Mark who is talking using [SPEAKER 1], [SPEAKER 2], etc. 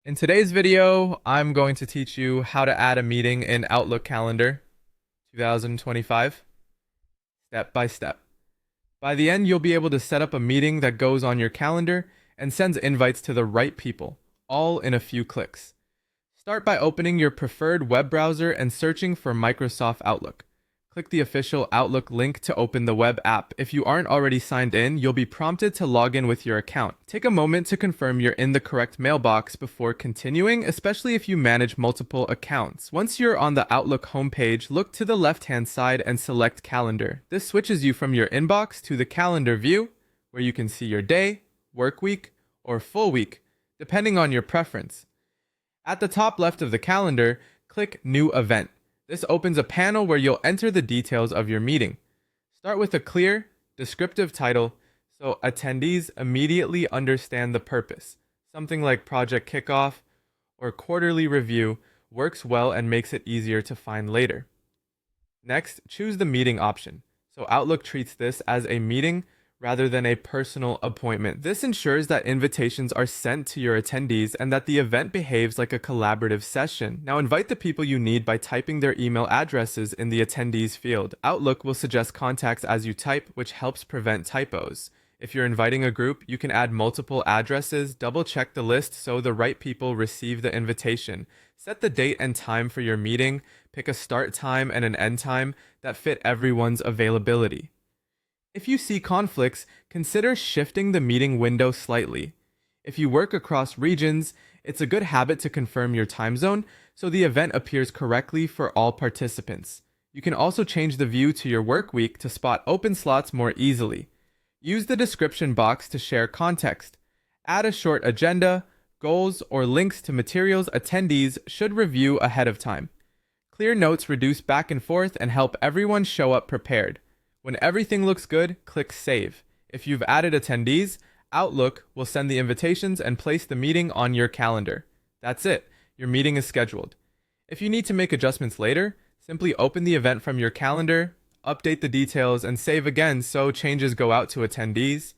[SPEAKER 1] In today's video, I'm going to teach you how to add a meeting in Outlook Calendar 2025, step by step. By the end, you'll be able to set up a meeting that goes on your calendar and sends invites to the right people, all in a few clicks. Start by opening your preferred web browser and searching for Microsoft Outlook. Click the official Outlook link to open the web app. If you aren't already signed in, you'll be prompted to log in with your account. Take a moment to confirm you're in the correct mailbox before continuing, especially if you manage multiple accounts. Once you're on the Outlook homepage, look to the left-hand side and select Calendar. This switches you from your inbox to the Calendar view, where you can see your day, work week, or full week, depending on your preference. At the top left of the calendar, click New Event. This opens a panel where you'll enter the details of your meeting. Start with a clear, descriptive title so attendees immediately understand the purpose. Something like Project Kickoff or Quarterly Review works well and makes it easier to find later. Next, choose the meeting option. So Outlook treats this as a meeting rather than a personal appointment. This ensures that invitations are sent to your attendees and that the event behaves like a collaborative session. Now invite the people you need by typing their email addresses in the attendees field. Outlook will suggest contacts as you type, which helps prevent typos. If you're inviting a group, you can add multiple addresses, double check the list so the right people receive the invitation. Set the date and time for your meeting, pick a start time and an end time that fit everyone's availability. If you see conflicts, consider shifting the meeting window slightly. If you work across regions, it's a good habit to confirm your time zone so the event appears correctly for all participants. You can also change the view to your work week to spot open slots more easily. Use the description box to share context. Add a short agenda, goals, or links to materials attendees should review ahead of time. Clear notes reduce back and forth and help everyone show up prepared. When everything looks good, click Save. If you've added attendees, Outlook will send the invitations and place the meeting on your calendar. That's it. Your meeting is scheduled. If you need to make adjustments later, simply open the event from your calendar, update the details, and save again so changes go out to attendees.